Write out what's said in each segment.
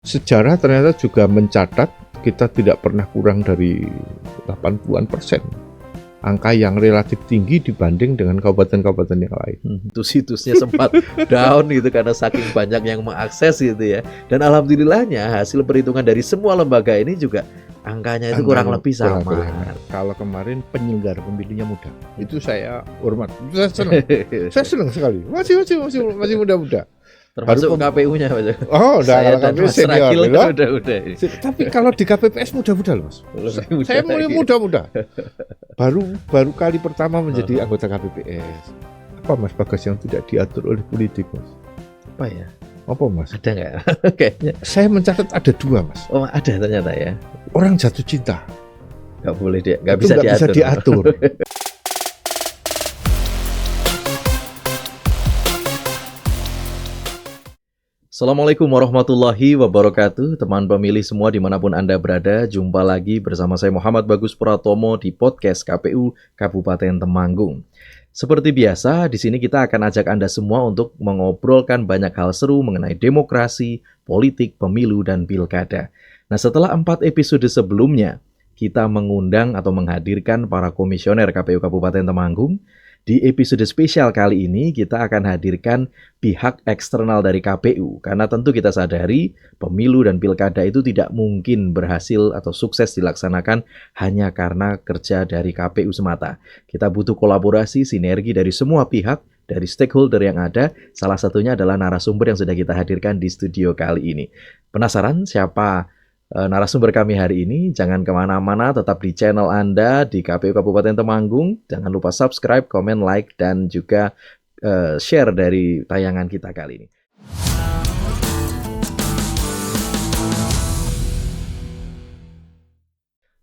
Sejarah ternyata juga mencatat kita tidak pernah kurang dari 80-an% angka yang relatif tinggi dibanding dengan kabupaten-kabupaten yang lain. Itu situsnya sempat down gitu karena saking banyak yang mengakses gitu ya. Dan alhamdulillahnya hasil perhitungan dari semua lembaga ini juga angkanya itu kurang lebih sama. Kalau kemarin penyelenggara pemilunya muda, itu saya hormat, itu saya senang. Saya senang sekali. Masih muda-muda. Termasuk KPU-nya Pak Joko. Oh, udah KPU senior. Udah. Tapi kalau di KPPS muda-muda loh, Mas. Saya mulai muda-muda. Baru kali pertama menjadi anggota KPPS. Apa Mas Bagas yang tidak diatur oleh politik, Mas? Apa ya? Apa Mas? Ada nggak? Kayaknya. Saya mencatat ada 2, Mas. Oh, ada ternyata ya. Orang jatuh cinta. Nggak boleh dia, nggak bisa diatur. Assalamualaikum warahmatullahi wabarakatuh. Teman pemilih semua dimanapun Anda berada, jumpa lagi bersama saya Muhammad Bagus Pratomo di podcast KPU Kabupaten Temanggung. Seperti biasa, di sini kita akan ajak Anda semua untuk mengobrolkan banyak hal seru mengenai demokrasi, politik, pemilu, dan pilkada. Nah, setelah 4 episode sebelumnya, kita mengundang atau menghadirkan para komisioner KPU Kabupaten Temanggung. Di episode spesial kali ini kita akan hadirkan pihak eksternal dari KPU karena tentu kita sadari pemilu dan pilkada itu tidak mungkin berhasil atau sukses dilaksanakan hanya karena kerja dari KPU semata. Kita butuh kolaborasi, sinergi dari semua pihak, dari stakeholder yang ada. Salah satunya adalah narasumber yang sudah kita hadirkan di studio kali ini. Penasaran siapa narasumber kami hari ini? Jangan kemana-mana, tetap di channel Anda di KPU Kabupaten Temanggung. Jangan lupa subscribe, komen, like, dan juga share dari tayangan kita kali ini.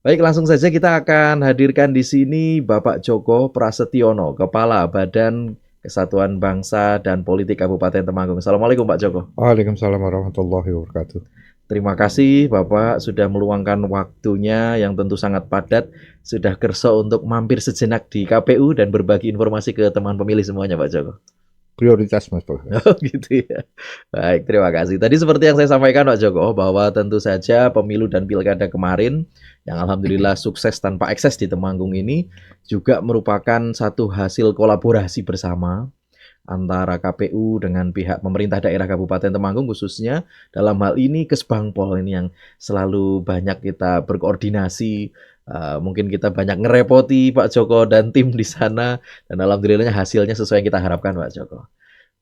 Baik, langsung saja kita akan hadirkan di sini Bapak Djoko Prasetyono, Kepala Badan Kesatuan Bangsa dan Politik Kabupaten Temanggung. Assalamualaikum Pak Djoko. Waalaikumsalam warahmatullahi wabarakatuh. Terima kasih Bapak sudah meluangkan waktunya yang tentu sangat padat, sudah kerso untuk mampir sejenak di KPU dan berbagi informasi ke teman pemilih semuanya Pak Djoko. Prioritas Mas Bagas. Oh gitu ya. Baik, terima kasih. Tadi seperti yang saya sampaikan Pak Djoko, bahwa tentu saja pemilu dan pilkada kemarin yang alhamdulillah sukses tanpa ekses di Temanggung ini juga merupakan satu hasil kolaborasi bersama antara KPU dengan pihak pemerintah daerah Kabupaten Temanggung, khususnya dalam hal ini Kesbangpol ini yang selalu banyak kita berkoordinasi. Mungkin kita banyak ngerepoti Pak Djoko dan tim di sana, dan alhamdulillahnya hasilnya sesuai yang kita harapkan Pak Djoko.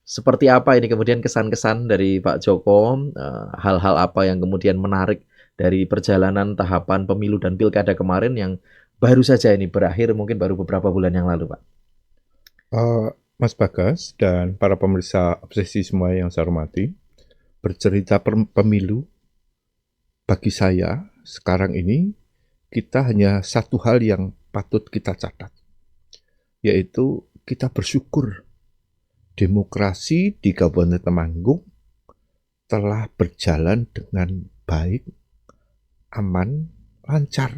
Seperti apa ini kemudian kesan-kesan dari Pak Djoko, hal-hal apa yang kemudian menarik dari perjalanan tahapan pemilu dan pilkada kemarin yang baru saja ini berakhir, mungkin baru beberapa bulan yang lalu Pak? Mas Bagas dan para pemirsa obsesi semua yang saya hormati, bercerita pemilu bagi saya sekarang ini kita hanya satu hal yang patut kita catat, yaitu kita bersyukur demokrasi di Kabupaten Temanggung telah berjalan dengan baik, aman, lancar.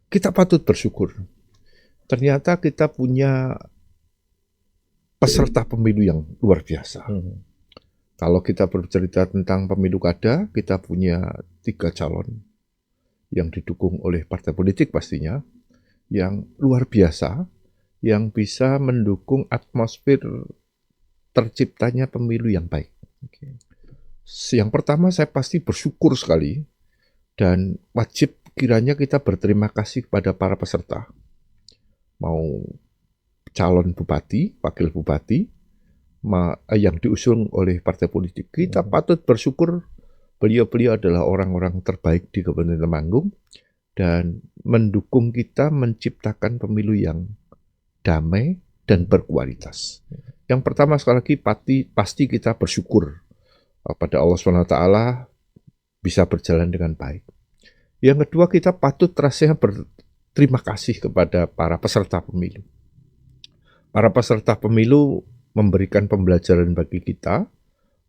Kita patut bersyukur. Ternyata kita punya peserta pemilu yang luar biasa. Kalau kita bercerita tentang pemilu kada, kita punya 3 calon yang didukung oleh partai politik pastinya, yang luar biasa, yang bisa mendukung atmosfer terciptanya pemilu yang baik. Yang pertama, saya pasti bersyukur sekali dan wajib kiranya kita berterima kasih kepada para peserta. Mau calon bupati, wakil bupati, yang diusung oleh partai politik. Kita patut bersyukur beliau-beliau adalah orang-orang terbaik di Kabupaten Temanggung dan mendukung kita menciptakan pemilu yang damai dan berkualitas. Yang pertama sekali lagi pasti kita bersyukur pada Allah SWT bisa berjalan dengan baik. Yang kedua, kita patut rasanya berterima kasih kepada para peserta pemilu. Para peserta pemilu memberikan pembelajaran bagi kita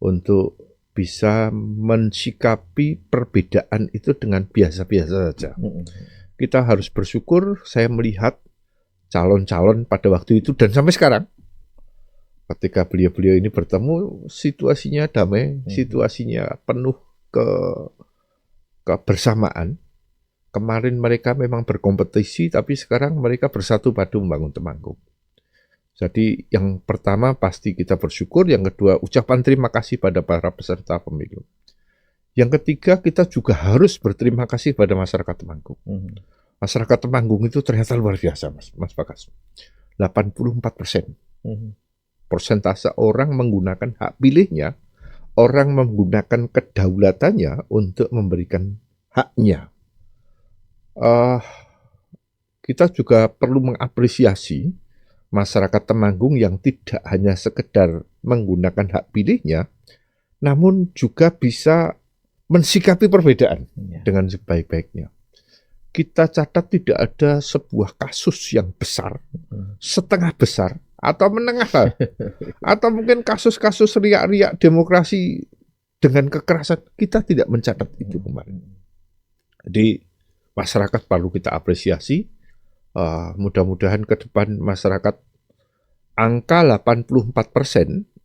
untuk bisa mensikapi perbedaan itu dengan biasa-biasa saja. Kita harus bersyukur, saya melihat calon-calon pada waktu itu dan sampai sekarang, ketika beliau-beliau ini bertemu, situasinya damai, situasinya penuh kebersamaan. Kemarin mereka memang berkompetisi, tapi sekarang mereka bersatu padu membangun Temanggung. Jadi yang pertama pasti kita bersyukur, yang kedua ucapan terima kasih pada para peserta pemilu. Yang ketiga kita juga harus berterima kasih pada masyarakat Temanggung. Masyarakat Temanggung itu ternyata luar biasa, Mas Bagas. 84%. Persentase orang menggunakan hak pilihnya, orang menggunakan kedaulatannya untuk memberikan haknya. Kita juga perlu mengapresiasi masyarakat Temanggung yang tidak hanya sekedar menggunakan hak pilihnya, namun juga bisa mensikapi perbedaan dengan sebaik-baiknya. Kita catat tidak ada sebuah kasus yang besar, setengah besar, atau menengah, atau mungkin kasus-kasus riak-riak demokrasi dengan kekerasan. Kita tidak mencatat itu kemarin. Jadi masyarakat perlu kita apresiasi. Mudah-mudahan ke depan masyarakat angka 84%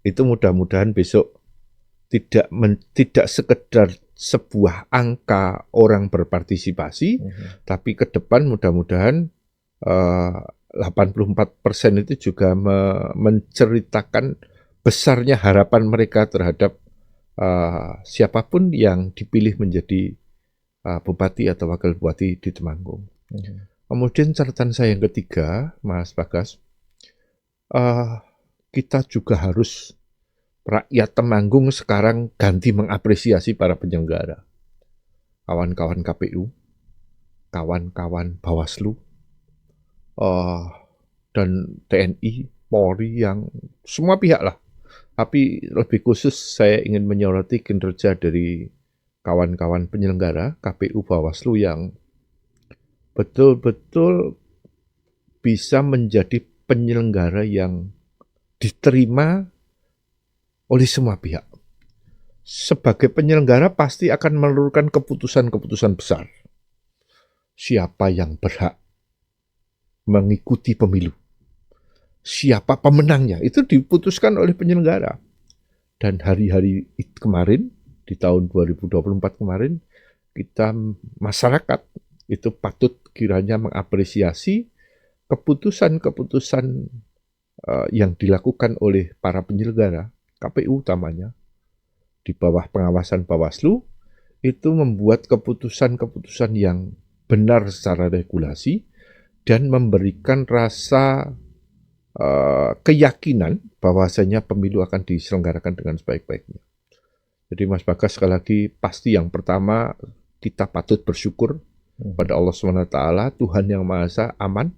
itu mudah-mudahan besok tidak sekedar sebuah angka orang berpartisipasi, tapi ke depan mudah-mudahan 84% itu juga menceritakan besarnya harapan mereka terhadap siapapun yang dipilih menjadi bupati atau wakil bupati di Temanggung. Kemudian catatan saya yang ketiga, Mas Bagas, kita juga harus, rakyat Temanggung sekarang ganti mengapresiasi para penyelenggara. Kawan-kawan KPU, kawan-kawan Bawaslu, dan TNI, Polri, yang semua pihak lah. Tapi lebih khusus saya ingin menyoroti kinerja dari kawan-kawan penyelenggara, KPU, Bawaslu yang betul-betul bisa menjadi penyelenggara yang diterima oleh semua pihak. Sebagai penyelenggara pasti akan menelurkan keputusan-keputusan besar. Siapa yang berhak mengikuti pemilu, siapa pemenangnya, itu diputuskan oleh penyelenggara. Dan hari-hari kemarin, di tahun 2024 kemarin, kita masyarakat itu patut kiranya mengapresiasi keputusan-keputusan yang dilakukan oleh para penyelenggara, KPU utamanya, di bawah pengawasan Bawaslu, itu membuat keputusan-keputusan yang benar secara regulasi dan memberikan rasa keyakinan bahwasanya pemilu akan diselenggarakan dengan sebaik-baiknya. Jadi Mas Bagas, sekali lagi pasti yang pertama kita patut bersyukur pada Allah SWT, Tuhan Yang Maha Esa, aman.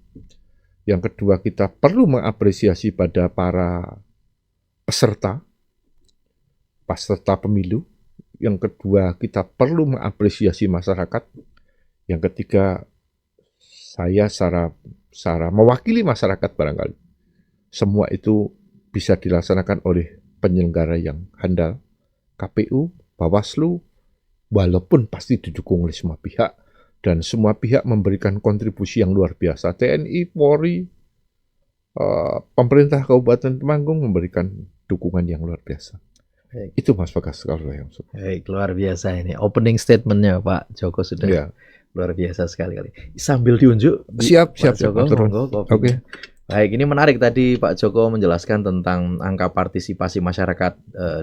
Yang kedua, kita perlu mengapresiasi pada para peserta pemilu. Yang kedua, kita perlu mengapresiasi masyarakat. Yang ketiga, saya secara mewakili masyarakat barangkali. Semua itu bisa dilaksanakan oleh penyelenggara yang handal, KPU, Bawaslu, walaupun pasti didukung oleh semua pihak. Dan semua pihak memberikan kontribusi yang luar biasa. TNI, Polri, pemerintah Kabupaten Temanggung memberikan dukungan yang luar biasa. Baik. Itu Mas Bagas kalau yang baik, luar biasa ini. Opening statementnya Pak Joko sudah luar biasa sekali. Sambil diunjuk. Siap. Joko, Oke. Baik, ini menarik tadi Pak Joko menjelaskan tentang angka partisipasi masyarakat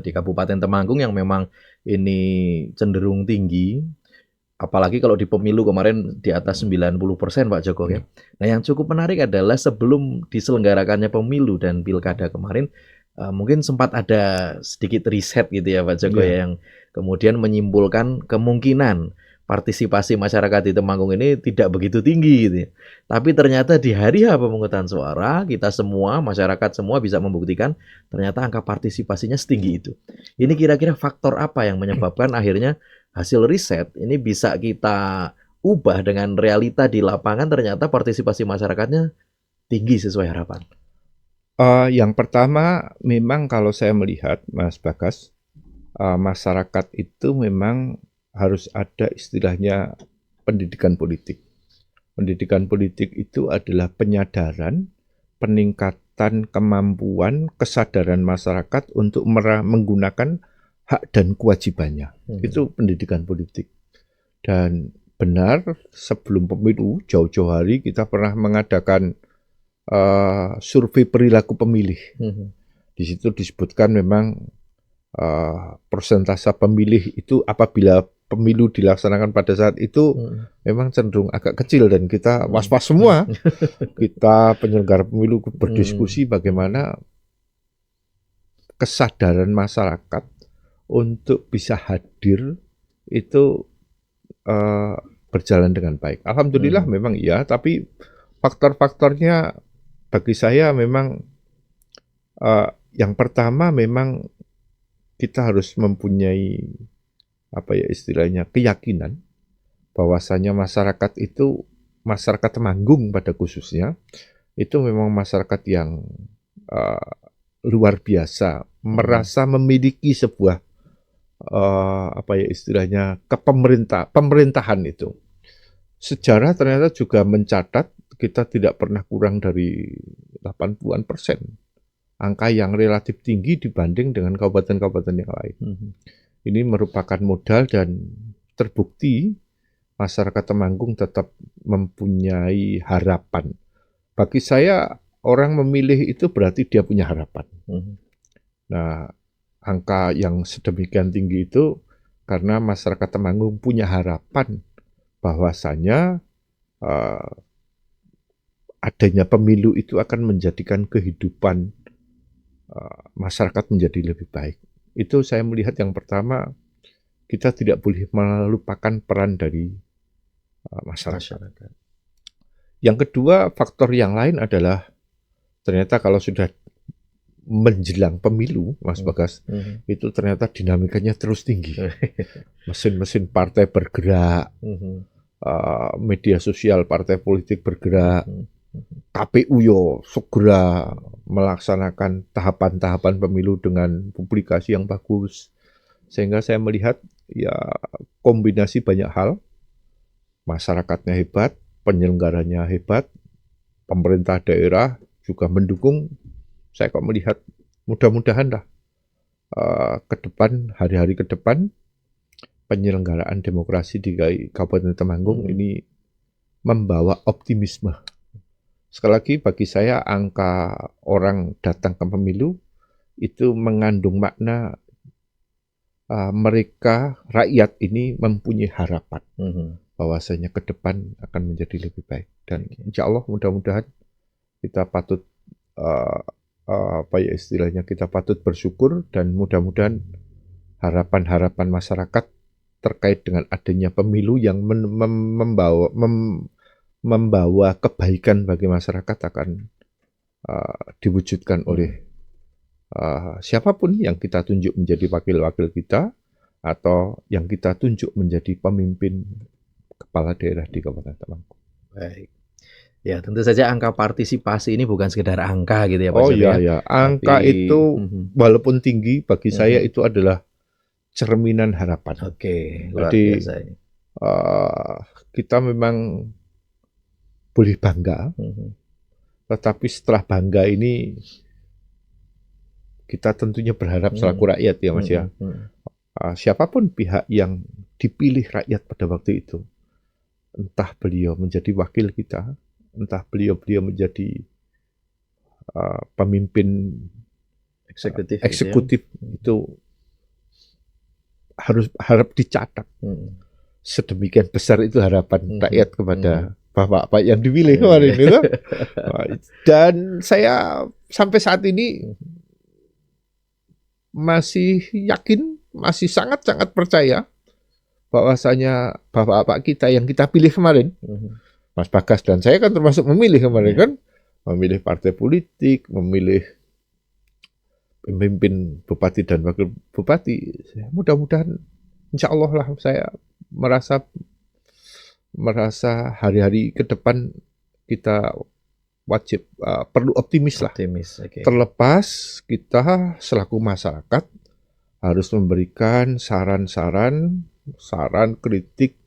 di Kabupaten Temanggung yang memang ini cenderung tinggi. Apalagi kalau di pemilu kemarin di atas 90% Pak Joko ya. Nah yang cukup menarik adalah sebelum diselenggarakannya pemilu dan pilkada kemarin, mungkin sempat ada sedikit riset gitu ya Pak Joko ya, yang kemudian menyimpulkan kemungkinan partisipasi masyarakat di Temanggung ini tidak begitu tinggi gitu ya. Tapi ternyata di hari H pemungutan suara, kita semua, masyarakat semua bisa membuktikan ternyata angka partisipasinya setinggi itu. Ini kira-kira faktor apa yang menyebabkan akhirnya hasil riset ini bisa kita ubah dengan realita di lapangan, ternyata partisipasi masyarakatnya tinggi sesuai harapan? Yang pertama, memang kalau saya melihat, Mas Bagas, masyarakat itu memang harus ada istilahnya pendidikan politik. Pendidikan politik itu adalah penyadaran, peningkatan kemampuan, kesadaran masyarakat untuk menggunakan hak dan kewajibannya. Itu pendidikan politik. Dan benar, sebelum pemilu, jauh-jauh hari kita pernah mengadakan survei perilaku pemilih. Di situ disebutkan memang persentase pemilih itu apabila pemilu dilaksanakan pada saat itu memang cenderung agak kecil, dan kita was-was semua. Kita penyelenggara pemilu berdiskusi bagaimana kesadaran masyarakat untuk bisa hadir itu berjalan dengan baik. Alhamdulillah memang iya, tapi faktor-faktornya bagi saya memang yang pertama memang kita harus mempunyai istilahnya keyakinan bahwasanya masyarakat itu, masyarakat Temanggung pada khususnya, itu memang masyarakat yang luar biasa, merasa memiliki sebuah istilahnya pemerintahan itu. Sejarah ternyata juga mencatat kita tidak pernah kurang dari 80% angka yang relatif tinggi dibanding dengan kabupaten-kabupaten yang lain. Ini merupakan modal, dan terbukti masyarakat Temanggung tetap mempunyai harapan. Bagi saya, orang memilih itu berarti dia punya harapan. Nah, angka yang sedemikian tinggi itu karena masyarakat Temanggung punya harapan bahwasanya adanya pemilu itu akan menjadikan kehidupan masyarakat menjadi lebih baik. Itu saya melihat yang pertama, kita tidak boleh melupakan peran dari masyarakat. Yang kedua, faktor yang lain adalah ternyata kalau sudah menjelang pemilu, Mas Bagas, itu ternyata dinamikanya terus tinggi. Mesin-mesin partai bergerak, media sosial partai politik bergerak, KPU segera melaksanakan tahapan-tahapan pemilu dengan publikasi yang bagus. Sehingga saya melihat ya kombinasi banyak hal, masyarakatnya hebat, penyelenggaranya hebat, pemerintah daerah juga mendukung. Saya kok melihat mudah-mudahan lah ke depan, hari-hari ke depan, penyelenggaraan demokrasi di Kabupaten Temanggung ini membawa optimisme. Sekali lagi, bagi saya angka orang datang ke pemilu itu mengandung makna mereka, rakyat ini mempunyai harapan bahwasanya ke depan akan menjadi lebih baik. Dan insya Allah mudah-mudahan kita patut kita patut bersyukur, dan mudah-mudahan harapan-harapan masyarakat terkait dengan adanya pemilu yang membawa kebaikan bagi masyarakat akan diwujudkan oleh siapapun yang kita tunjuk menjadi wakil-wakil kita, atau yang kita tunjuk menjadi pemimpin kepala daerah di Kabupaten Temanggung. Baik. Ya, tentu saja angka partisipasi ini bukan sekedar angka gitu ya Pak. Oh iya, angka itu walaupun tinggi, bagi saya itu adalah cerminan harapan. Luar biasa ini. Kita memang boleh bangga, tetapi setelah bangga ini kita tentunya berharap selaku rakyat ya Mas ya. Siapapun pihak yang dipilih rakyat pada waktu itu, entah beliau menjadi wakil kita, entah beliau menjadi pemimpin eksekutif itu harap dicatat. Sedemikian besar itu harapan rakyat kepada bapak-bapak yang dipilih kemarin itu. Dan saya sampai saat ini masih yakin, masih sangat-sangat percaya bahwasanya bapak-bapak kita yang kita pilih kemarin, Mas Bagas dan saya kan termasuk memilih kemarin kan, memilih partai politik, memilih pemimpin bupati dan wakil bupati. Mudah-mudahan insya Allah lah saya merasa hari-hari ke depan kita wajib perlu optimis lah. Terlepas kita selaku masyarakat harus memberikan saran kritik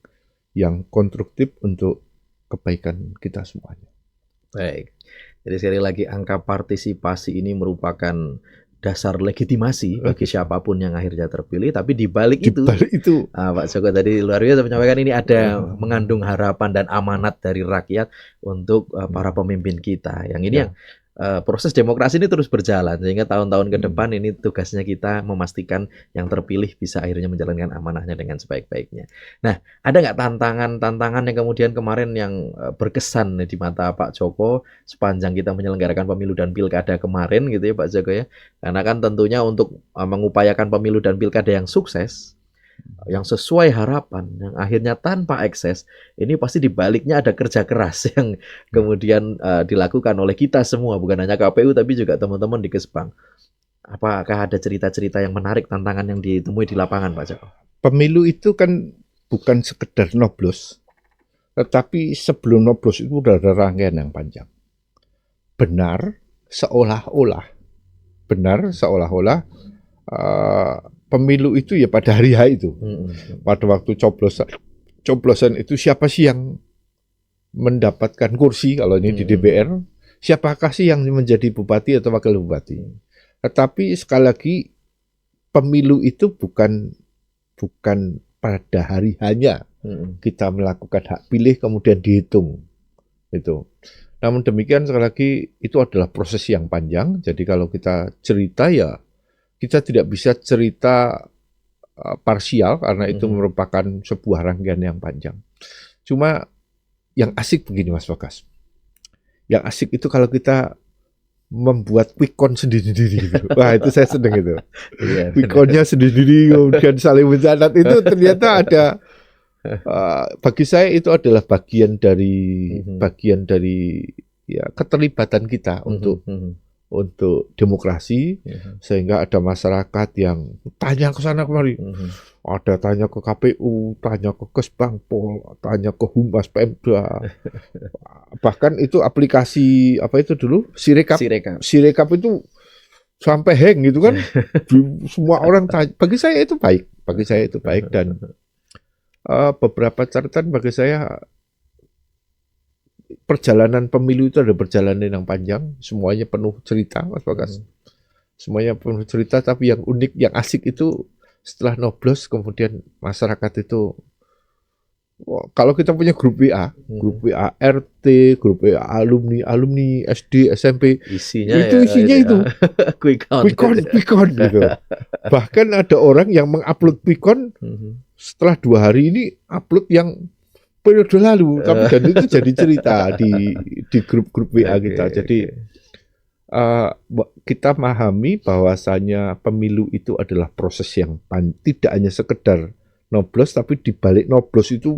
yang konstruktif untuk kebaikan kita semuanya. Baik. Jadi sekali lagi angka partisipasi ini merupakan dasar legitimasi bagi siapapun yang akhirnya terpilih. Tapi di balik itu, Pak Joko tadi luar biasa menyampaikan ini ada mengandung harapan dan amanat dari rakyat untuk para pemimpin kita. Yang ini yang proses demokrasi ini terus berjalan sehingga tahun-tahun ke depan ini tugasnya kita memastikan yang terpilih bisa akhirnya menjalankan amanahnya dengan sebaik-baiknya. Nah, ada nggak tantangan yang kemudian kemarin yang berkesan di mata Pak Joko sepanjang kita menyelenggarakan pemilu dan pilkada kemarin gitu ya Pak Joko ya? Karena kan tentunya untuk mengupayakan pemilu dan pilkada yang sukses, yang sesuai harapan, yang akhirnya tanpa ekses, ini pasti di baliknya ada kerja keras yang kemudian dilakukan oleh kita semua, bukan hanya KPU tapi juga teman-teman di Kesbang. Apakah ada cerita-cerita yang menarik, tantangan yang ditemui di lapangan, Pak Joko? Pemilu itu kan bukan sekedar nyoblos, tetapi sebelum nyoblos itu udah ada rangkaian yang panjang. Benar seolah-olah pemilu itu ya pada hari H itu. Pada waktu coblosan itu siapa sih yang mendapatkan kursi kalau ini di DPR? Siapakah sih yang menjadi bupati atau wakil bupati? Tetapi sekali lagi pemilu itu bukan pada hari hanya kita melakukan hak pilih kemudian dihitung itu. Namun demikian sekali lagi itu adalah proses yang panjang. Jadi kalau kita cerita ya kita tidak bisa cerita parsial karena itu merupakan sebuah rangkaian yang panjang. Cuma yang asik begini Mas Bagas. Yang asik itu kalau kita membuat quick count sendiri-sendiri gitu. Wah, itu saya senang itu. Quick count-nya sendiri kemudian saling mencatat itu ternyata ada bagi saya itu adalah bagian dari ya keterlibatan kita untuk demokrasi, sehingga ada masyarakat yang tanya ke sana kemari, ada tanya ke KPU, tanya ke Kesbangpol, tanya ke Humas Pemda, bahkan itu aplikasi apa itu dulu Sirekap itu sampai hang gitu kan, semua orang tanya. Bagi saya itu baik, dan beberapa catatan bagi saya. Perjalanan pemilu itu ada perjalanan yang panjang, semuanya penuh cerita, Mas Bagas. Semuanya penuh cerita, tapi yang unik, yang asik itu setelah nyoblos, kemudian masyarakat itu, kalau kita punya grup WA RT, grup WA alumni SD, SMP, isinya itu quick count gitu. Bahkan ada orang yang mengupload quick count setelah 2 hari ini upload yang periode lalu, tapi dan itu jadi cerita di grup-grup WA kita. Jadi kita memahami bahwasanya pemilu itu adalah proses yang tidak hanya sekedar nyoblos, tapi di balik nyoblos itu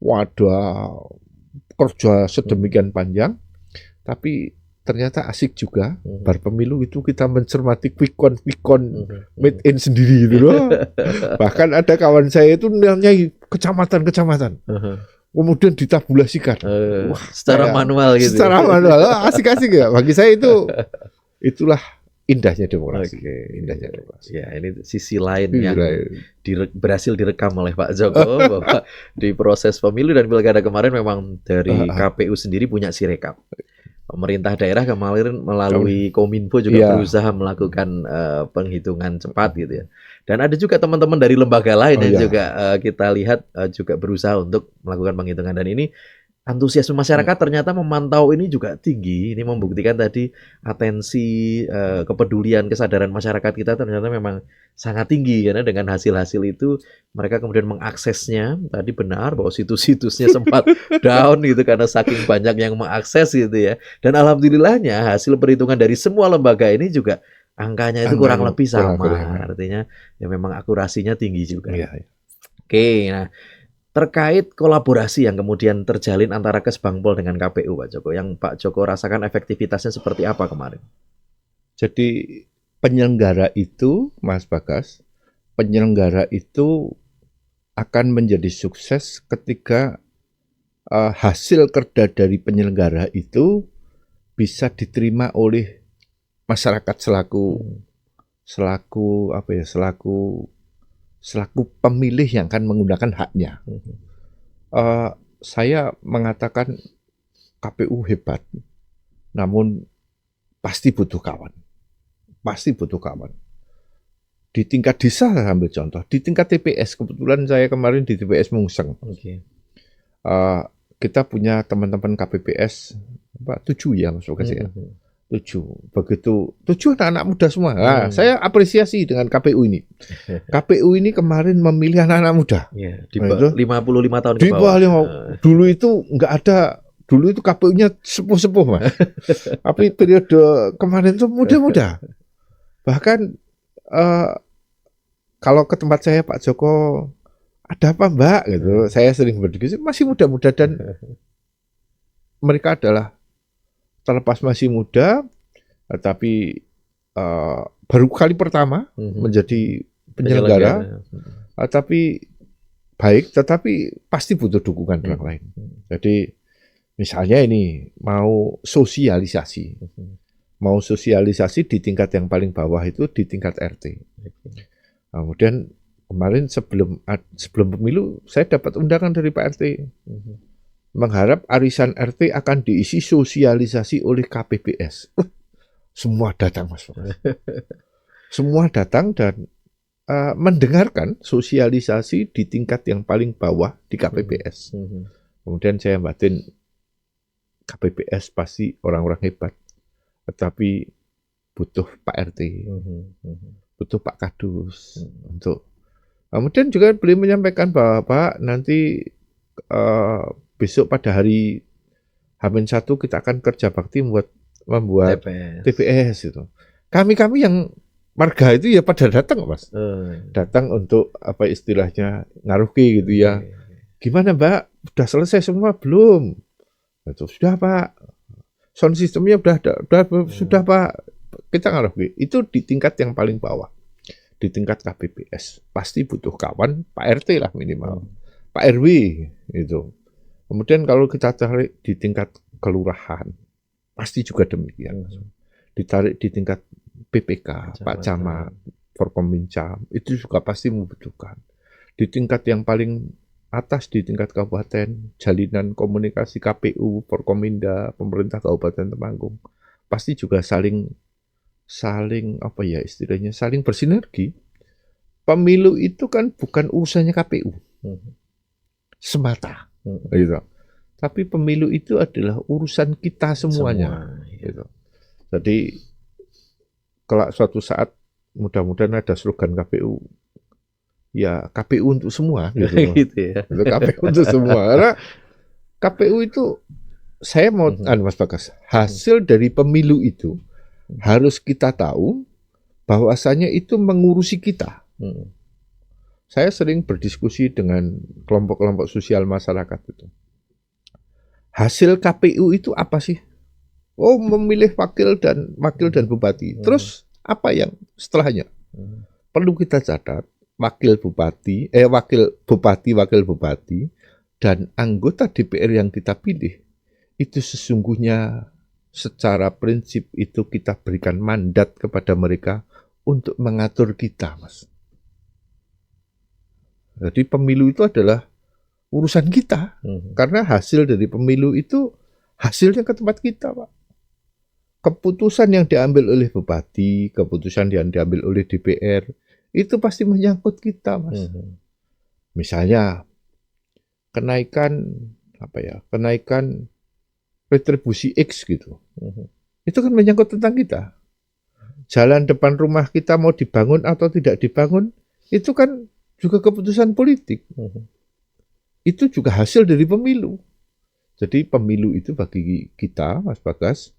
waduh kerja sedemikian panjang, tapi ternyata asik juga. Bar pemilu itu kita mencermati quick count made in sendiri gitu loh. Bahkan ada kawan saya itu nyanyi kecamatan, kemudian ditabulasikan. Secara manual gitu. Secara manual, asik-asik ya. Bagi saya itulah indahnya demokrasi. Indahnya demokrasi. Ya, ini sisi lain yang berhasil direkam oleh Pak Joko bahwa di proses pemilu dan pilkada kemarin memang dari KPU sendiri punya Sirekap. Pemerintah daerah kemarin melalui Kominfo juga berusaha melakukan penghitungan cepat gitu ya. Dan ada juga teman-teman dari lembaga lain yang juga kita lihat juga berusaha untuk melakukan penghitungan. Dan ini antusiasme masyarakat ternyata memantau ini juga tinggi. Ini membuktikan tadi atensi, kepedulian, kesadaran masyarakat kita ternyata memang sangat tinggi. Karena dengan hasil-hasil itu mereka kemudian mengaksesnya. Tadi benar bahwa situs-situsnya sempat down gitu karena saking banyak yang mengakses gitu ya. Dan alhamdulillahnya hasil perhitungan dari semua lembaga ini juga angkanya itu kurang lebih sama. Artinya ya memang akurasinya tinggi juga. Oke, nah terkait kolaborasi yang kemudian terjalin antara Kesbangpol dengan KPU, Pak Joko, yang Pak Joko rasakan efektivitasnya seperti apa kemarin? Jadi penyelenggara itu, Mas Bagas, penyelenggara itu akan menjadi sukses ketika hasil kerja dari penyelenggara itu bisa diterima oleh masyarakat selaku pemilih yang akan menggunakan haknya. Saya mengatakan KPU hebat, namun pasti butuh kawan. pasti butuh kawan. Di tingkat desa saya ambil contoh, di tingkat TPS, kebetulan saya kemarin di TPS Mungseng. Kita punya teman-teman KPPS 7 ya Mas Bagas ya. 7. Begitu 7 anak-anak muda semua. Nah, saya apresiasi dengan KPU ini. KPU ini kemarin memilih anak-anak muda. Di bawah 55 tahun ke bawah. Dulu itu nggak ada. Dulu itu KPU-nya sepuh-sepuh, Mas. Tapi periode kemarin itu muda-muda. Bahkan kalau ke tempat saya Pak Joko, ada apa Mbak? Gitu. Saya sering berdiskusi, masih muda-muda dan mereka adalah terlepas masih muda, tapi baru kali pertama menjadi penyelenggara, tapi baik, tetapi pasti butuh dukungan orang lain. Jadi misalnya ini mau sosialisasi di tingkat yang paling bawah itu di tingkat RT. Kemudian kemarin sebelum pemilu saya dapat undangan dari Pak RT. Mengharap arisan RT akan diisi sosialisasi oleh KPPS. Semua datang Mas. Semua datang dan mendengarkan sosialisasi di tingkat yang paling bawah di KPPS. Kemudian saya batin KPPS pasti orang-orang hebat, tetapi butuh Pak RT, butuh Pak Kadus untuk. Kemudian juga beliau menyampaikan bahwa Pak nanti besok pada hari H-1 kita akan kerja bakti membuat TPS itu. Kami yang warga itu ya pada datang Mas. Datang untuk apa istilahnya ngaruhi gitu ya. Gimana Mbak? Sudah selesai semua belum? Itu sudah Pak. Sound sistemnya sudah Pak. Kita ngaruhi. Itu di tingkat yang paling bawah. Di tingkat KPPS. Pasti butuh kawan, Pak RT lah minimal. Pak RW itu. Kemudian kalau kita tarik di tingkat kelurahan, pasti juga demikian. Ditarik di tingkat PPK, Pak Camat, Forkomincham, itu juga pasti membutuhkan. Di tingkat yang paling atas, di tingkat kabupaten, jalinan komunikasi KPU, Forkominda, pemerintah Kabupaten Temanggung, pasti juga saling apa ya istilahnya, saling bersinergi. Pemilu itu kan bukan urusannya KPU semata. Gitu. Tapi pemilu itu adalah urusan kita semuanya. Gitu. Jadi kalau suatu saat mudah-mudahan ada slogan KPU, ya KPU untuk semua. Gitu. Gitu ya. Itu KPU untuk semua. Karena KPU itu saya mau Mas Bagas, hasil dari pemilu itu harus kita tahu bahwasanya itu mengurusi kita. Saya sering berdiskusi dengan kelompok-kelompok sosial masyarakat itu. Hasil KPU itu apa sih? Oh, memilih wakil dan bupati. Terus apa yang setelahnya? Perlu kita catat, wakil bupati, wakil bupati dan anggota DPR yang kita pilih itu sesungguhnya secara prinsip itu kita berikan mandat kepada mereka untuk mengatur kita, Mas. Jadi pemilu itu adalah urusan kita, karena hasil dari pemilu itu hasilnya ke tempat kita, Pak. Keputusan yang diambil oleh bupati, keputusan yang diambil oleh DPR, itu pasti menyangkut kita, Mas. Misalnya kenaikan retribusi X gitu, itu kan menyangkut tentang kita. Jalan depan rumah kita mau dibangun atau tidak dibangun, itu kan juga keputusan politik. Itu juga hasil dari pemilu. Jadi pemilu itu bagi kita, Mas Bagas,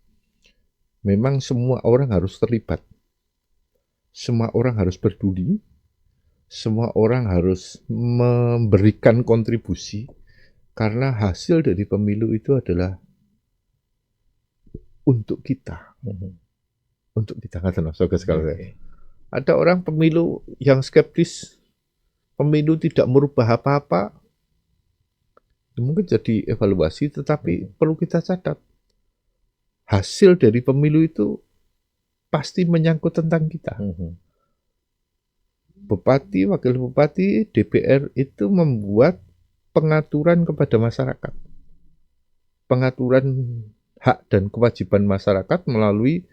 memang semua orang harus terlibat. Semua orang harus peduli. Semua orang harus memberikan kontribusi. Karena hasil dari pemilu itu adalah untuk kita. Untuk kita, kata Mas Bagas kalau saya. Ada orang pemilu yang skeptis, pemilu tidak merubah apa-apa, mungkin jadi evaluasi, tetapi perlu kita catat. Hasil dari pemilu itu pasti menyangkut tentang kita. Bupati, wakil bupati, DPR itu membuat pengaturan kepada masyarakat. Pengaturan hak dan kewajiban masyarakat melalui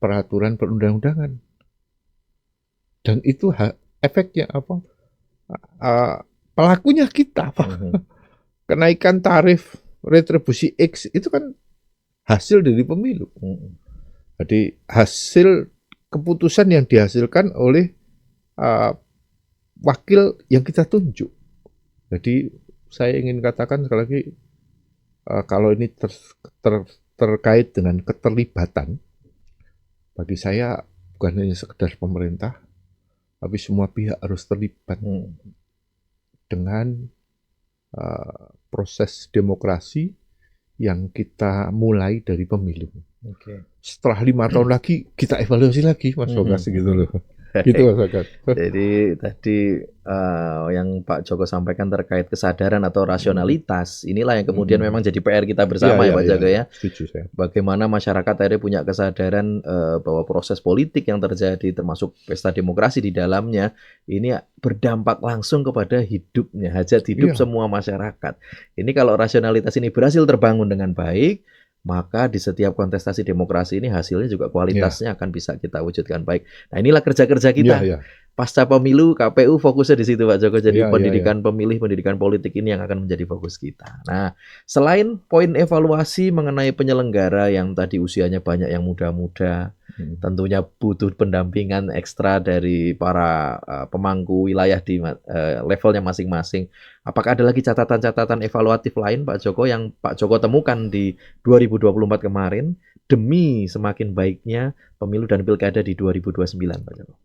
peraturan perundang-undangan. Dan itu efeknya apa? Pelakunya kita, Pak. Kenaikan tarif retribusi X itu kan hasil dari pemilu. Jadi hasil keputusan yang dihasilkan oleh wakil yang kita tunjuk. Jadi saya ingin katakan sekali lagi, kalau ini terkait dengan keterlibatan, bagi saya bukan hanya sekedar pemerintah, tapi semua pihak harus terlibat dengan proses demokrasi yang kita mulai dari pemilu. Setelah 5 tahun lagi kita evaluasi lagi, Mas Bagas, gitu loh. Gitu, Mas Bagas. Jadi tadi yang Pak Joko sampaikan terkait kesadaran atau rasionalitas, inilah yang kemudian memang jadi PR kita bersama ya Pak Joko ya. Setuju saya. Bagaimana masyarakat akhirnya punya kesadaran bahwa proses politik yang terjadi termasuk pesta demokrasi di dalamnya ini berdampak langsung kepada hidupnya, hajat hidup semua masyarakat. Ini kalau rasionalitas ini berhasil terbangun dengan baik, maka di setiap kontestasi demokrasi ini hasilnya juga kualitasnya akan bisa kita wujudkan baik. Nah, inilah kerja-kerja kita. Pasca pemilu, KPU fokusnya di situ Pak Joko. Jadi pendidikan pemilih, pendidikan politik ini yang akan menjadi fokus kita. Nah, selain poin evaluasi mengenai penyelenggara yang tadi usianya banyak yang muda-muda, tentunya butuh pendampingan ekstra dari para pemangku wilayah di levelnya masing-masing. Apakah ada lagi catatan-catatan evaluatif lain Pak Joko yang Pak Joko temukan di 2024 kemarin demi semakin baiknya pemilu dan pilkada di 2029 Pak Joko?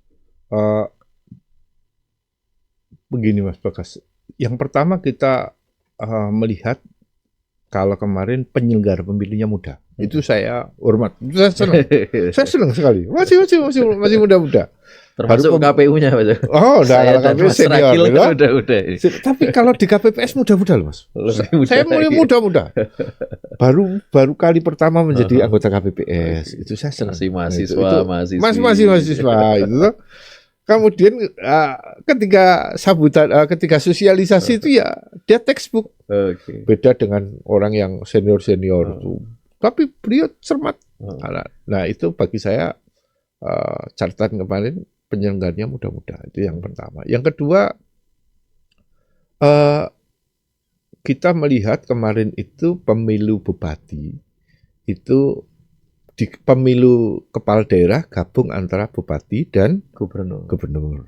Begini Mas Bagas, yang pertama kita melihat kalau kemarin penyelenggara pemilunya muda, itu saya hormat, saya senang, saya senang sekali, masih muda-muda. Termasuk KPU-nya Pak Joko. Oh, udah KPU senior, udah. Tapi kalau di KPPS muda-muda loh Mas. Saya mulai muda-muda. Baru kali pertama menjadi anggota KPPS, itu saya senang. Masih mahasiswa itu. Kemudian ketika sosialisasi itu ya dia textbook. Beda dengan orang yang senior itu. Tapi beliau cermat. Nah, itu bagi saya catatan kemarin penyelenggaranya muda-muda. Itu yang pertama. Yang kedua, kita melihat kemarin itu pemilu bupati itu di pemilu kepala daerah gabung antara bupati dan gubernur.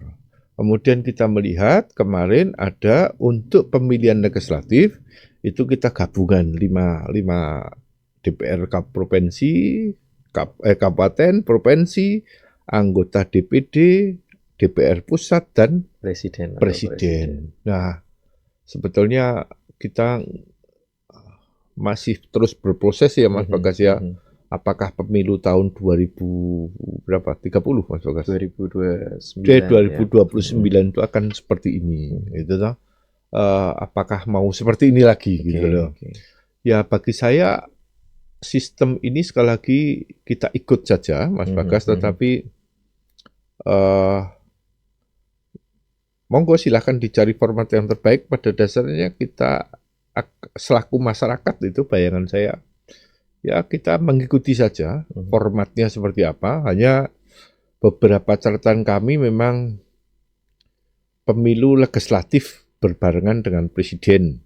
Kemudian kita melihat kemarin ada untuk pemilihan legislatif itu kita gabungan 5 DPR provinsi, kabupaten, provinsi, anggota DPD, DPR pusat dan presiden. Nah, sebetulnya kita masih terus berproses ya Mas Bagas ya. Apakah pemilu tahun 2030 Mas Bagas? 2029 itu akan seperti ini, gitu toh. Apakah mau seperti ini lagi gitu loh. Ya bagi saya sistem ini sekali lagi kita ikut saja Mas Bagas, tetapi monggo silahkan dicari format yang terbaik. Pada dasarnya kita selaku masyarakat itu bayangan saya ya kita mengikuti saja formatnya seperti apa. Hanya beberapa catatan kami memang pemilu legislatif berbarengan dengan presiden.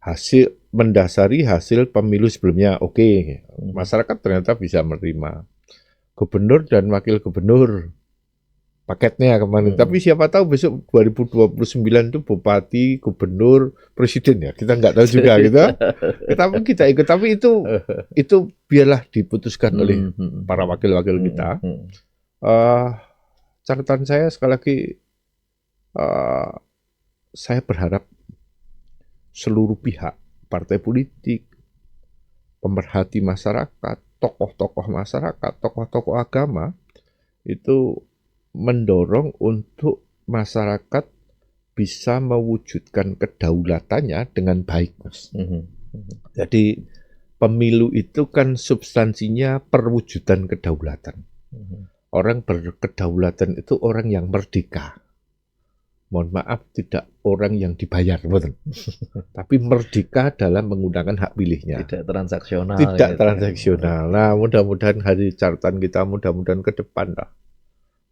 Hasil mendasari hasil pemilu sebelumnya masyarakat ternyata bisa menerima. Gubernur dan wakil gubernur paketnya kemarin. Tapi siapa tahu besok 2029 itu bupati, gubernur, presiden ya. Kita nggak tahu juga gitu. Tapi kita ikut. Tapi itu biarlah diputuskan oleh para wakil-wakil kita. Catatan saya sekali lagi, saya berharap seluruh pihak, partai politik, pemerhati masyarakat, tokoh-tokoh masyarakat, tokoh-tokoh agama itu mendorong untuk masyarakat bisa mewujudkan kedaulatannya dengan baik, Mas. Jadi pemilu itu kan substansinya perwujudan kedaulatan. Orang berkedaulatan itu orang yang merdeka. mohon maaf tidak orang yang dibayar, betul. Tapi merdeka dalam menggunakan hak pilihnya. Tidak transaksional. Tidak gitu. transaksional. Nah, mudah-mudahan hari catatan kita, mudah-mudahan ke depan lah.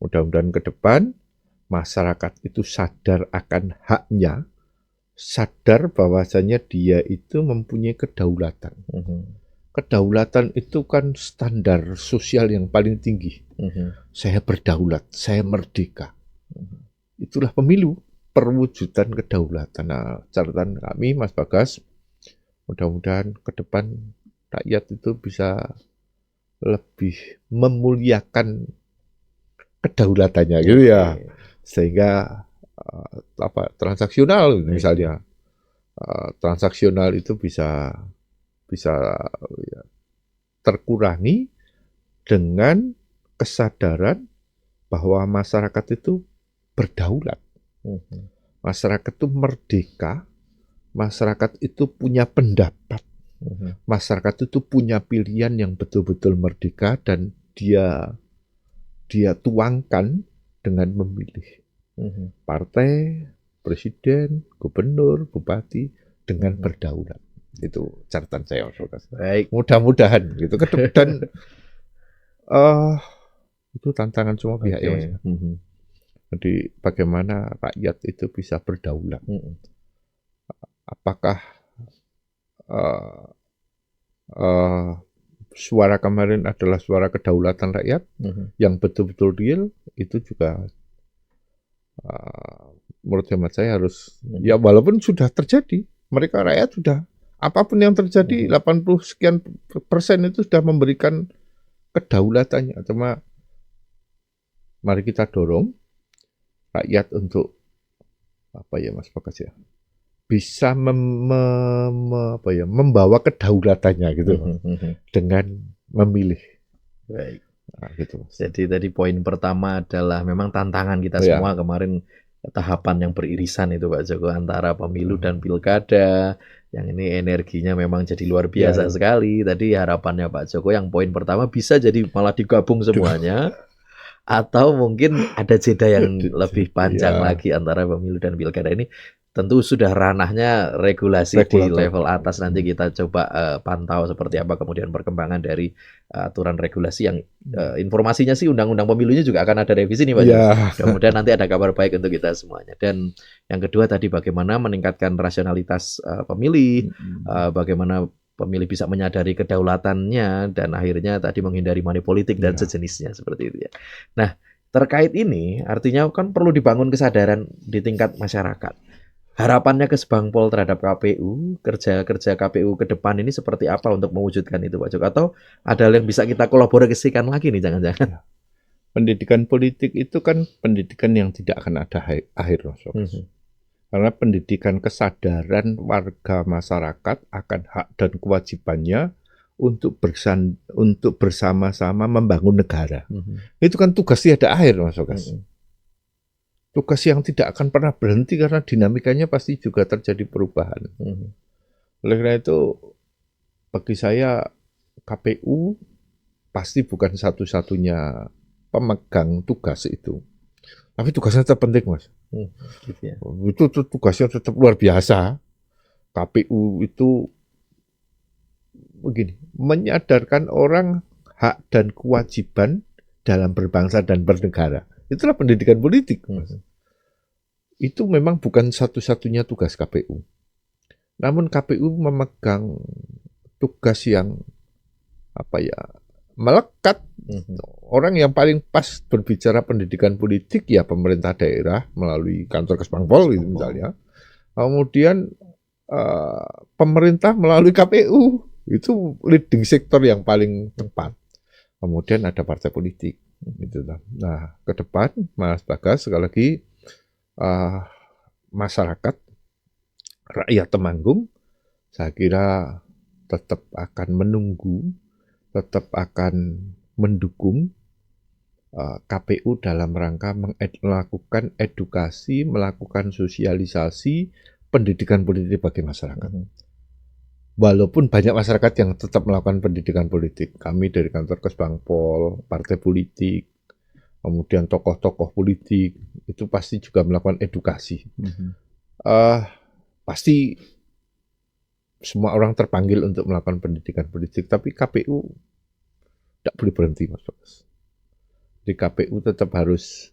Mudah-mudahan ke depan masyarakat itu sadar akan haknya, sadar bahwasanya dia itu mempunyai kedaulatan. Kedaulatan itu kan standar sosial yang paling tinggi. Saya berdaulat, saya merdeka. Itulah pemilu, perwujudan kedaulatan. Nah, catatan kami, Mas Bagas, mudah-mudahan ke depan rakyat itu bisa lebih memuliakan kedaulatannya, gitu ya. Sehingga transaksional misalnya, transaksional itu bisa ya, terkurangi dengan kesadaran bahwa masyarakat itu berdaulat, masyarakat itu merdeka, masyarakat itu punya pendapat, masyarakat itu punya pilihan yang betul-betul merdeka dan dia tuangkan dengan memilih partai, presiden, gubernur, bupati dengan berdaulat. Itu catatan saya, Baik. Mudah-mudahan gitu ke depan. Itu tantangan semua pihak ya, Mas. Jadi bagaimana rakyat itu bisa berdaulat? Apakah suara kemarin adalah suara kedaulatan rakyat yang betul-betul real? Itu juga menurut hemat saya harus ya, walaupun sudah terjadi, mereka rakyat sudah apapun yang terjadi 80 sekian persen itu sudah memberikan kedaulatannya. Cuma mari kita dorong rakyat untuk apa ya, Mas Bagas ya, bisa membawa kedaulatannya gitu dengan memilih. Baik. Nah, gitu, Mas. Jadi tadi poin pertama adalah memang tantangan kita semua kemarin, tahapan yang beririsan itu Pak Joko antara pemilu dan pilkada. Yang ini energinya memang jadi luar biasa sekali. Tadi harapannya Pak Joko yang poin pertama bisa jadi malah digabung semuanya. Atau mungkin ada jeda yang lebih panjang lagi antara pemilu dan pilkada ini. Tentu sudah ranahnya regulasi di level atas, nanti kita coba pantau seperti apa kemudian perkembangan dari aturan regulasi yang informasinya sih undang-undang pemilunya juga akan ada revisi nih Pak. Mudah-mudahan nanti ada kabar baik untuk kita semuanya. Dan yang kedua tadi bagaimana meningkatkan rasionalitas pemilih, bagaimana pemilih bisa menyadari kedaulatannya dan akhirnya tadi menghindari money politik dan sejenisnya seperti itu ya. Nah, terkait ini artinya kan perlu dibangun kesadaran di tingkat masyarakat. Harapannya ke Kesbangpol terhadap KPU, kerja-kerja KPU ke depan ini seperti apa untuk mewujudkan itu Pak Joko? Atau ada yang bisa kita kolaborasikan lagi nih jangan-jangan? Pendidikan politik itu kan pendidikan yang tidak akan ada akhir, Mas. Karena pendidikan kesadaran warga masyarakat akan hak dan kewajibannya untuk bersama-sama membangun negara. Itu kan tugasnya ada akhir, Mas Bagas. Tugas yang tidak akan pernah berhenti karena dinamikanya pasti juga terjadi perubahan. Oleh karena itu, bagi saya KPU pasti bukan satu-satunya pemegang tugas itu. Tapi tugasnya tetap penting, Mas. Gitu ya. Itu tugasnya tetap luar biasa. KPU itu begini, menyadarkan orang hak dan kewajiban dalam berbangsa dan bernegara. Itulah pendidikan politik, Mas. Itu memang bukan satu-satunya tugas KPU. Namun KPU memegang tugas yang melekat. Orang yang paling pas berbicara pendidikan politik ya pemerintah daerah melalui kantor Kesbangpol gitu misalnya. Kemudian pemerintah melalui KPU, itu leading sektor yang paling tepat. Kemudian ada partai politik. Gitu. Nah, ke depan Mas Bagas sekali lagi masyarakat, rakyat Temanggung, saya kira tetap akan menunggu, tetap akan mendukung KPU dalam rangka melakukan edukasi, melakukan sosialisasi pendidikan politik bagi masyarakat. Walaupun banyak masyarakat yang tetap melakukan pendidikan politik, kami dari kantor Kesbangpol, partai politik, kemudian tokoh-tokoh politik itu pasti juga melakukan edukasi. Pasti semua orang terpanggil untuk melakukan pendidikan politik, tapi KPU tidak boleh berhenti, Mas Bagas. Di KPU tetap harus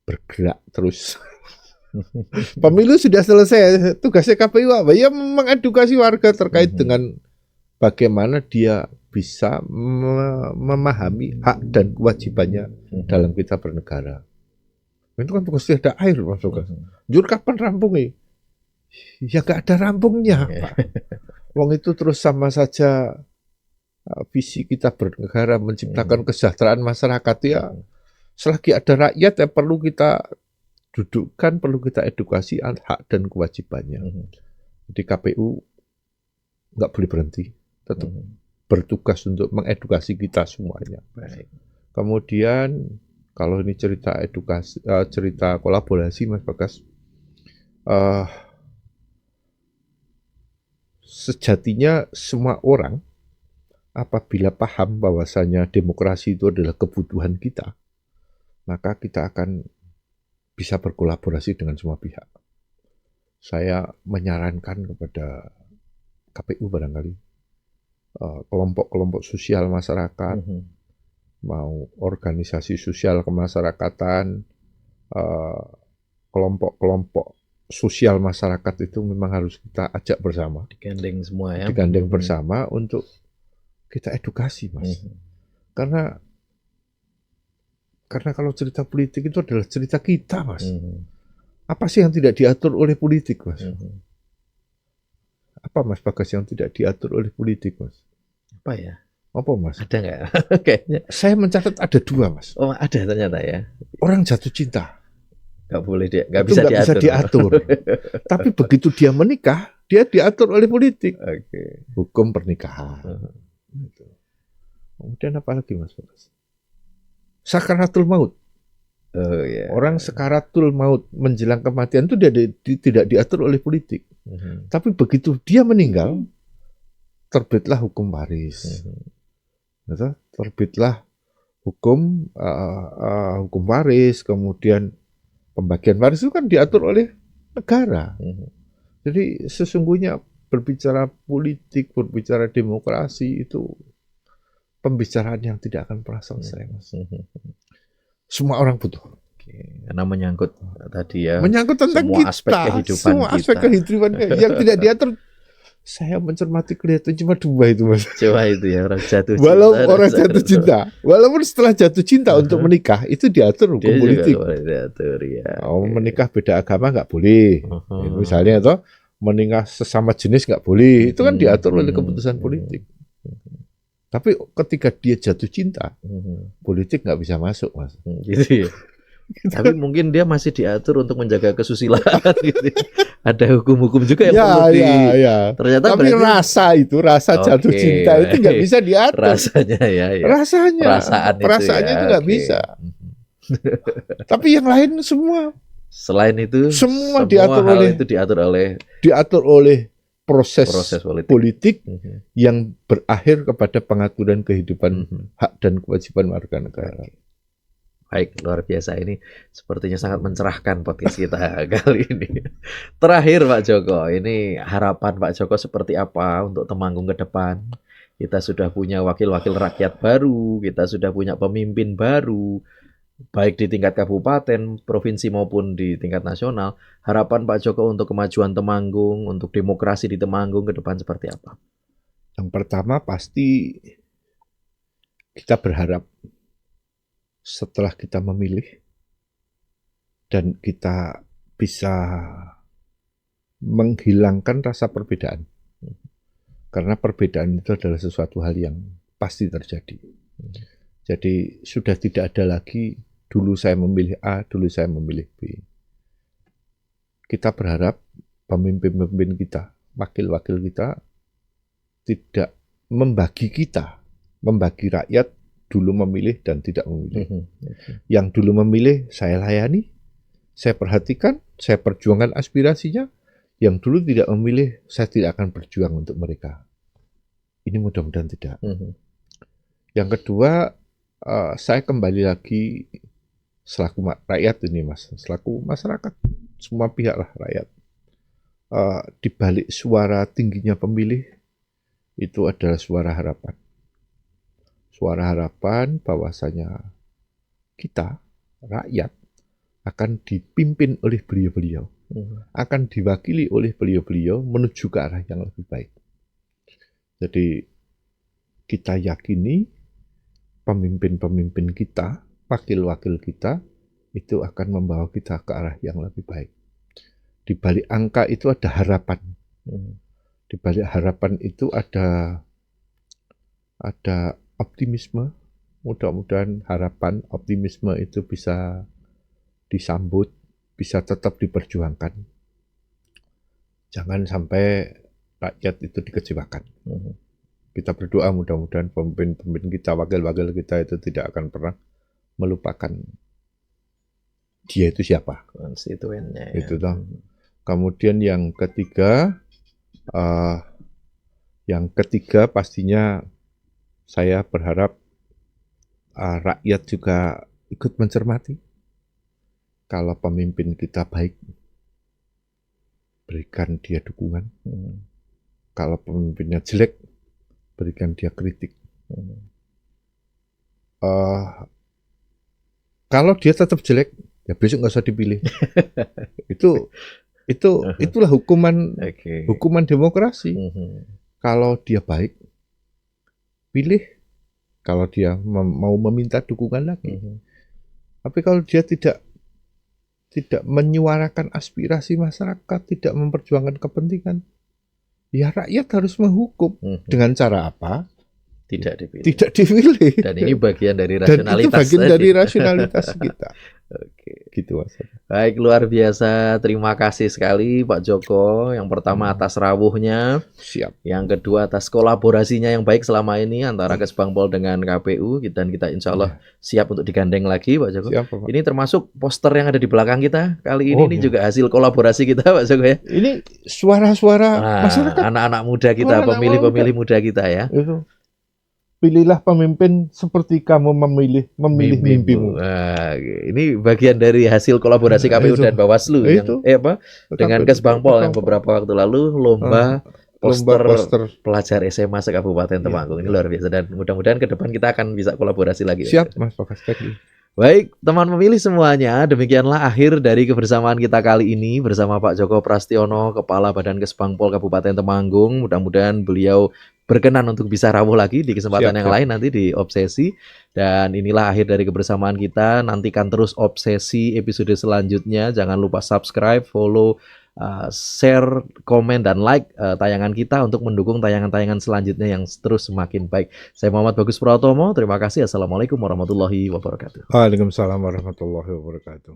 bergerak terus. Pemilu sudah selesai, tugasnya KPU apa? Ya mengedukasi warga terkait dengan bagaimana dia bisa memahami hak dan kewajibannya dalam kita bernegara. Itu kan tugasnya ada air, Mas Bagas. Jur kapan rampungnya? Ya gak ada rampungnya, Pak. Wong itu terus sama saja visi kita bernegara menciptakan kesejahteraan masyarakat ya. Selagi ada rakyat ya perlu kita dudukkan, perlu kita edukasi hak dan kewajibannya. Di KPU nggak boleh berhenti, tetap bertugas untuk mengedukasi kita semuanya. Baik. Kemudian kalau ini cerita edukasi, cerita kolaborasi, Mas Bagas, sejatinya semua orang apabila paham bahwasanya demokrasi itu adalah kebutuhan kita, maka kita akan bisa berkolaborasi dengan semua pihak. Saya menyarankan kepada KPU barangkali, kelompok-kelompok sosial masyarakat, mau organisasi sosial kemasyarakatan, kelompok-kelompok sosial masyarakat itu memang harus kita ajak bersama. Digandeng semua ya. Digandeng bersama untuk kita edukasi, Mas. Karena kalau cerita politik itu adalah cerita kita, Mas. Apa sih yang tidak diatur oleh politik, Mas? Apa, Mas Bagas, yang tidak diatur oleh politik, Mas? Apa ya? Apa, Mas? Ada nggak? Kayaknya. Saya mencatat ada 2, Mas. Oh, ada ternyata ya. Orang jatuh cinta. Nggak boleh dia, nggak bisa diatur. Tapi begitu dia menikah, dia diatur oleh politik. Hukum pernikahan. Kemudian apa lagi, Mas Bagas? Sakaratul maut. Orang sakaratul maut menjelang kematian itu tidak diatur oleh politik. Tapi begitu dia meninggal, terbitlah hukum waris. Terbitlah hukum waris, kemudian pembagian waris itu kan diatur oleh negara. Jadi sesungguhnya berbicara politik, berbicara demokrasi itu pembicaraan yang tidak akan pernah selesai, Mas. Semua orang butuh. Karena menyangkut tadi ya. Menyangkut tentang semua kita, aspek kehidupan semua aspek kehidupan yang tidak diatur. Saya mencermati kelihatan cuma 2 itu, Mas. Coba itu ya, orang jatuh cinta. Orang jatuh cinta. Walaupun setelah jatuh cinta untuk menikah itu diatur hukum politik. Diatur, ya. Menikah beda agama nggak boleh. Misalnya toh menikah sesama jenis nggak boleh. Itu kan diatur oleh keputusan politik. Tapi ketika dia jatuh cinta, politik nggak bisa masuk, Mas. Gitu ya. Tapi mungkin dia masih diatur untuk menjaga kesusilaan gitu. Ada hukum-hukum juga yang perlu ternyata tapi berarti rasa jatuh cinta itu nggak bisa diatur. Rasanya perasaannya itu nggak bisa. Tapi yang lain semua. Selain itu semua diatur oleh proses politik yang berakhir kepada pengaturan kehidupan hak dan kewajiban warga negara. Baik, luar biasa. Ini sepertinya sangat mencerahkan podcast kita kali ini. Terakhir Pak Joko, ini harapan Pak Joko seperti apa untuk Temanggung ke depan? Kita sudah punya wakil-wakil rakyat baru, kita sudah punya pemimpin baru, baik di tingkat kabupaten, provinsi maupun di tingkat nasional. Harapan Pak Joko untuk kemajuan Temanggung, untuk demokrasi di Temanggung ke depan seperti apa? Yang pertama pasti kita berharap setelah kita memilih dan kita bisa menghilangkan rasa perbedaan. Karena perbedaan itu adalah sesuatu hal yang pasti terjadi. Jadi sudah tidak ada lagi dulu saya memilih A, dulu saya memilih B. Kita berharap pemimpin-pemimpin kita, wakil-wakil kita tidak membagi rakyat dulu memilih dan tidak memilih. Yang dulu memilih saya layani, saya perhatikan, saya perjuangkan aspirasinya. Yang dulu tidak memilih, saya tidak akan berjuang untuk mereka. Ini mudah-mudahan tidak. Yang kedua, saya kembali lagi selaku rakyat ini Mas, selaku masyarakat, semua pihak lah rakyat. Di balik suara tingginya pemilih itu adalah suara harapan. Suara harapan bahwasanya kita, rakyat, akan dipimpin oleh beliau-beliau, akan diwakili oleh beliau-beliau menuju ke arah yang lebih baik. Jadi kita yakini pemimpin-pemimpin kita, wakil-wakil kita, itu akan membawa kita ke arah yang lebih baik. Di balik angka itu ada harapan. Di balik harapan itu ada optimisme. Mudah-mudahan harapan, optimisme itu bisa disambut, bisa tetap diperjuangkan. Jangan sampai rakyat itu dikecewakan. Kita berdoa mudah-mudahan pemimpin-pemimpin kita, wakil-wakil kita itu tidak akan pernah melupakan dia itu siapa. Konstituennya. Itu toh. Kemudian yang ketiga pastinya saya berharap rakyat juga ikut mencermati. Kalau pemimpin kita baik, berikan dia dukungan. Kalau pemimpinnya jelek, berikan dia kritik. Kalau dia tetap jelek, ya besok nggak usah dipilih. Itulah hukuman demokrasi. Kalau dia baik, pilih. Kalau dia mau meminta dukungan lagi. Tapi kalau dia tidak menyuarakan aspirasi masyarakat, tidak memperjuangkan kepentingan, ya rakyat harus menghukum. Dengan cara apa? Tidak dipilih. Tidak dipilih. Dan ini bagian dari rasionalitas. Dan itu bagian dari rasionalitas kita. Oke. Gitu Mas. Baik, luar biasa. Terima kasih sekali Pak Joko. Yang pertama atas rawuhnya. Siap. Yang kedua atas kolaborasinya yang baik selama ini antara Kesbangpol dengan KPU. Dan kita insya Allah siap untuk digandeng lagi Pak Joko. Siap, Pak. Ini termasuk poster yang ada di belakang kita. Kali ini juga hasil kolaborasi kita Pak Joko ya. Ini suara-suara masyarakat. Anak-anak muda kita, pemilih-pemilih muda kita ya. Itu. Pilihlah pemimpin seperti kamu memilih mimpimu. Nah, ini bagian dari hasil kolaborasi KPU dan Bawaslu dengan Kesbangpol yang beberapa waktu lalu lomba poster pelajar SMA se-Kabupaten Temanggung. Ini luar biasa dan mudah-mudahan ke depan kita akan bisa kolaborasi lagi. Siap Mas Bagas. Baik, teman pemilih semuanya, demikianlah akhir dari kebersamaan kita kali ini bersama Pak Joko Prastiono, Kepala Badan Kesbangpol Kabupaten Temanggung. Mudah-mudahan beliau berkenan untuk bisa rawuh lagi di kesempatan yang lain nanti di Obsesi. Dan inilah akhir dari kebersamaan kita. Nantikan terus Obsesi episode selanjutnya. Jangan lupa subscribe, follow, share, komen, dan like tayangan kita untuk mendukung tayangan-tayangan selanjutnya yang terus semakin baik. Saya Muhammad Bagus Pratomo. Terima kasih. Assalamualaikum warahmatullahi wabarakatuh. Waalaikumsalam warahmatullahi wabarakatuh.